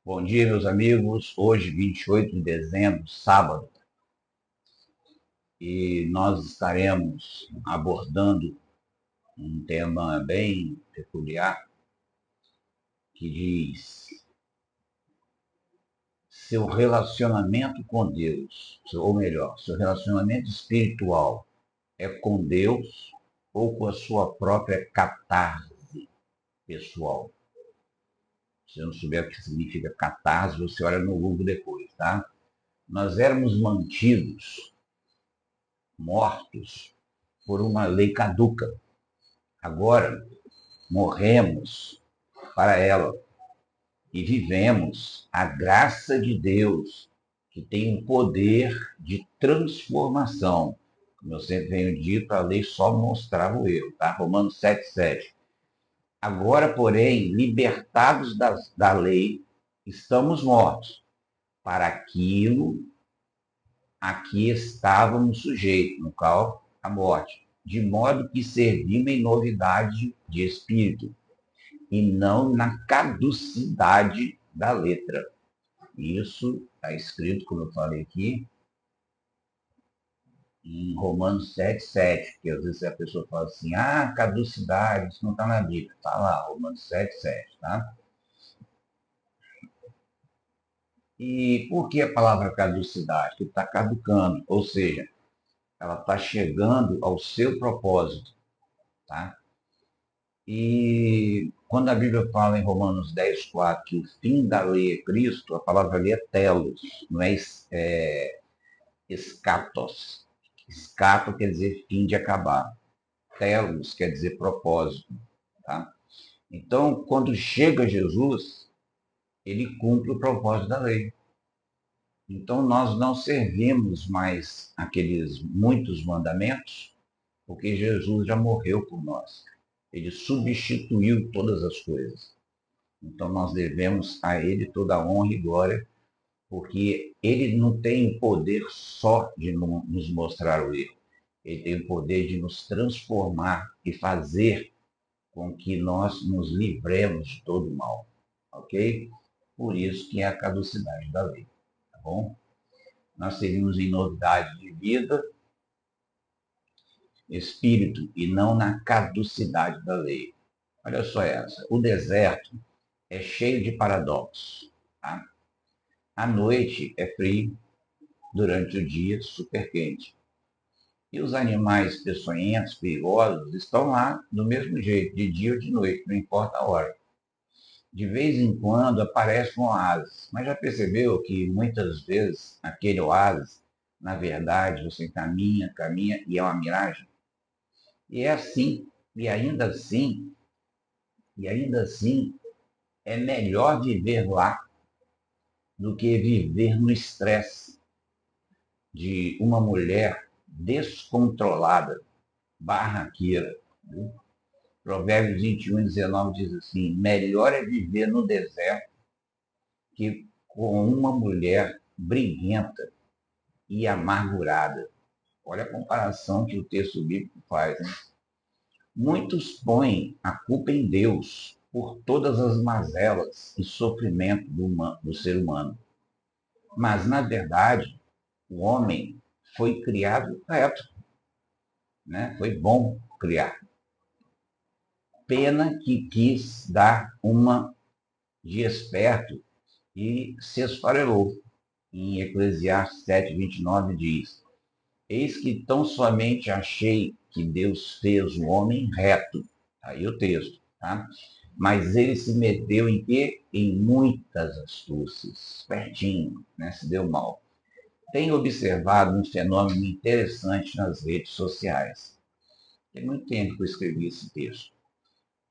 Bom dia, meus amigos. Hoje, 28 de dezembro, sábado, e nós estaremos abordando um tema bem peculiar que diz: seu relacionamento com Deus, ou melhor, seu relacionamento espiritual é com Deus ou com a sua própria catarse pessoal? Se eu não souber o que significa catarse, você olha no Google depois, tá? Nós éramos mantidos mortos por uma lei caduca. Agora morremos para ela e vivemos a graça de Deus, que tem um poder de transformação. Como eu sempre venho dito, a lei só mostrava o erro, tá? Romanos 7,7. Agora, porém, libertados da lei, estamos mortos para aquilo a que estávamos sujeitos, no qual a morte, de modo que servimos em novidade de espírito e não na caducidade da letra. Isso está escrito, como eu falei aqui, em Romanos 7,7, que às vezes a pessoa fala assim, caducidade, isso não está na Bíblia. Está lá, Romanos 7,7, tá? E por que a palavra caducidade? Que está caducando, ou seja, ela está chegando ao seu propósito, tá? E quando a Bíblia fala em Romanos 10,4 que o fim da lei é Cristo, a palavra ali é telos, não é escatos. Escato quer dizer fim de acabar. Telos quer dizer propósito. Tá? Então, quando chega Jesus, ele cumpre o propósito da lei. Então, nós não servimos mais aqueles muitos mandamentos, porque Jesus já morreu por nós. Ele substituiu todas as coisas. Então nós devemos a Ele toda a honra e glória, porque Ele não tem o poder só de nos mostrar o erro. Ele tem o poder de nos transformar e fazer com que nós nos livremos de todo o mal. Ok? Por isso que é a caducidade da lei. Tá bom? Nós seguimos em novidade de vida, espírito, e não na caducidade da lei. Olha só essa. O deserto é cheio de paradoxos. Tá? À noite é frio, durante o dia super quente. E os animais peçonhentos, perigosos, estão lá do mesmo jeito, de dia ou de noite, não importa a hora. De vez em quando aparece um oásis, mas já percebeu que muitas vezes aquele oásis, na verdade, você caminha, caminha e é uma miragem? E é assim, e ainda assim, é melhor viver lá do que viver no estresse de uma mulher descontrolada, barraqueira. Né? Provérbios 21:19 diz assim: melhor é viver no deserto que com uma mulher briguenta e amargurada. Olha a comparação que o texto bíblico faz. Né? Muitos põem a culpa em Deus por todas as mazelas e sofrimento do ser humano. Mas, na verdade, o homem foi criado reto, né? Foi bom criar. Pena que quis dar uma de esperto e se esfarelou. Em Eclesiastes 7:29 diz: eis que tão somente achei que Deus fez o homem reto. Aí o texto, tá? Mas ele se meteu em quê? Em muitas astúcias. Pertinho, né? Se deu mal. Tenho observado um fenômeno interessante nas redes sociais. Tem muito tempo que eu escrevi esse texto.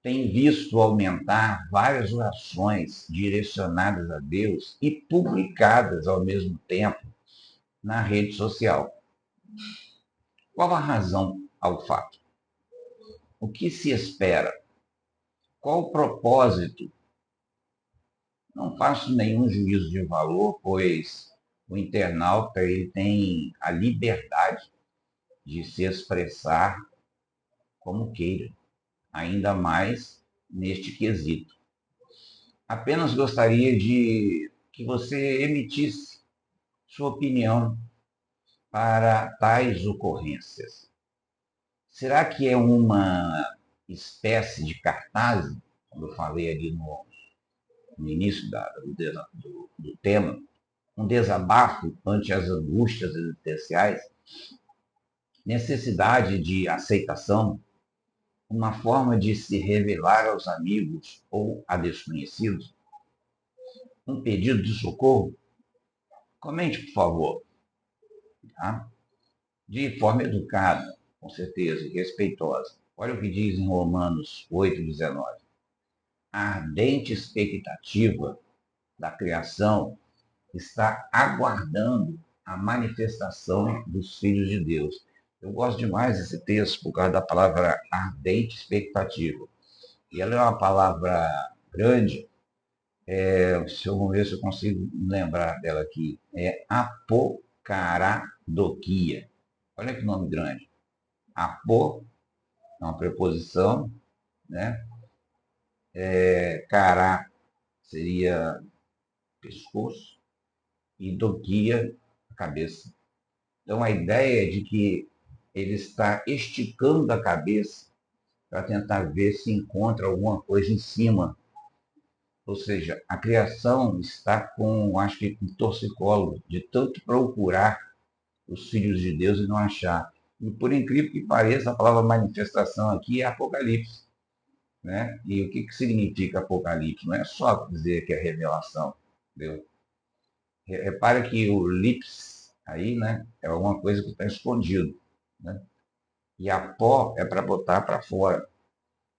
Tem visto aumentar várias orações direcionadas a Deus e publicadas ao mesmo tempo na rede social. Qual a razão ao fato? O que se espera? Qual o propósito? Não faço nenhum juízo de valor, pois o internauta ele tem a liberdade de se expressar como queira, ainda mais neste quesito. apenas gostaria de que você emitisse sua opinião para tais ocorrências. Será que é uma espécie de cartaz, como eu falei ali no início do tema, um desabafo ante as angústias existenciais, necessidade de aceitação, uma forma de se revelar aos amigos ou a desconhecidos, um pedido de socorro? Comente, por favor, tá? De forma educada, com certeza, e respeitosa. Olha o que diz em Romanos 8,19. A ardente expectativa da criação está aguardando a manifestação dos filhos de Deus. Eu gosto demais desse texto por causa da palavra ardente expectativa. E ela é uma palavra grande. Se eu ver se eu consigo lembrar dela aqui. É apocaradoquia. Olha que nome grande. Apo é uma preposição, né? Cará seria pescoço e doquia, a cabeça. Então a ideia é de que ele está esticando a cabeça para tentar ver se encontra alguma coisa em cima. Ou seja, a criação está com, acho que, um torcicolo, de tanto procurar os filhos de Deus e não achar. E por incrível que pareça, a palavra manifestação aqui é Apocalipse. Né? E o que significa Apocalipse? Não é só dizer que é revelação. Entendeu? Repara que o lips aí, né, é alguma coisa que está escondido. Né? E a pó é para botar para fora.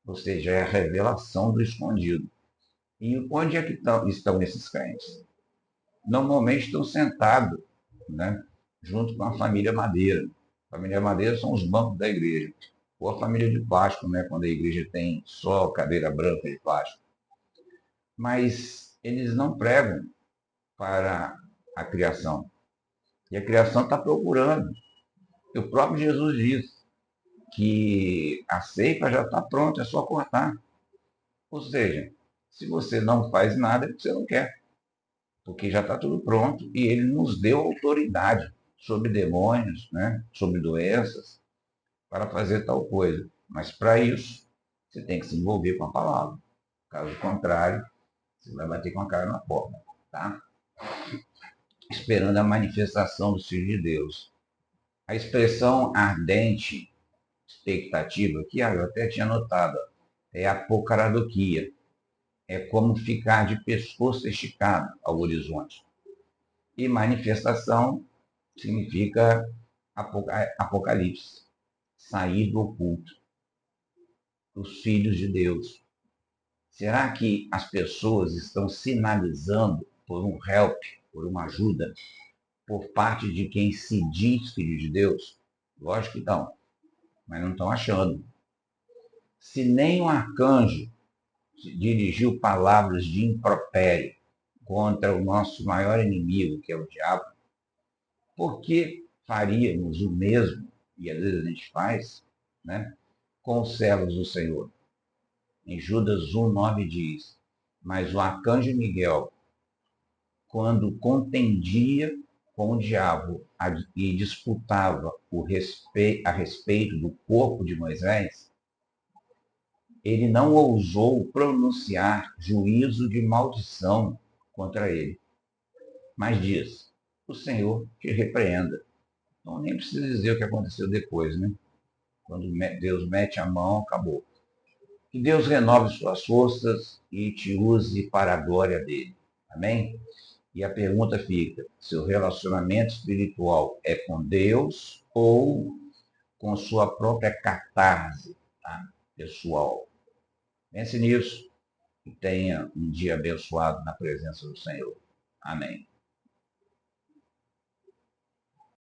Ou seja, é a revelação do escondido. E onde é que estão esses crentes? Normalmente estão sentados, né, junto com a família Madeira. A família Madeira são os bancos da igreja. Ou a família de plástico, né, quando a igreja tem só cadeira branca de plástico. Mas eles não pregam para a criação. E a criação está procurando. E o próprio Jesus diz que a ceifa já está pronta, é só cortar. Ou seja, se você não faz nada, é porque você não quer. Porque já está tudo pronto e ele nos deu autoridade sobre demônios, né? Sobre doenças, para fazer tal coisa. Mas para isso, você tem que se envolver com a palavra. Caso contrário, você vai bater com a cara na porta. Tá? Esperando a manifestação do Filho de Deus. A expressão ardente expectativa, que eu até tinha notado, é apocaradoquia. É como ficar de pescoço esticado ao horizonte. E manifestação significa apocalipse, sair do oculto, os filhos de Deus. Será que as pessoas estão sinalizando por um help, por uma ajuda, por parte de quem se diz filho de Deus? Lógico que estão, mas não estão achando. Se nem um arcanjo dirigiu palavras de impropério contra o nosso maior inimigo, que é o diabo, por que faríamos o mesmo, e às vezes a gente faz, né, com os servos do Senhor? Em Judas 1,9 diz, mas o arcanjo Miguel, quando contendia com o diabo e disputava a respeito do corpo de Moisés, ele não ousou pronunciar juízo de maldição contra ele. Mas diz, o Senhor te repreenda. Então nem precisa dizer o que aconteceu depois, né? Quando Deus mete a mão, acabou. Que Deus renove suas forças e te use para a glória dele. Amém? E a pergunta fica, seu relacionamento espiritual é com Deus ou com sua própria catarse, tá? Pessoal? Pense nisso e tenha um dia abençoado na presença do Senhor. Amém.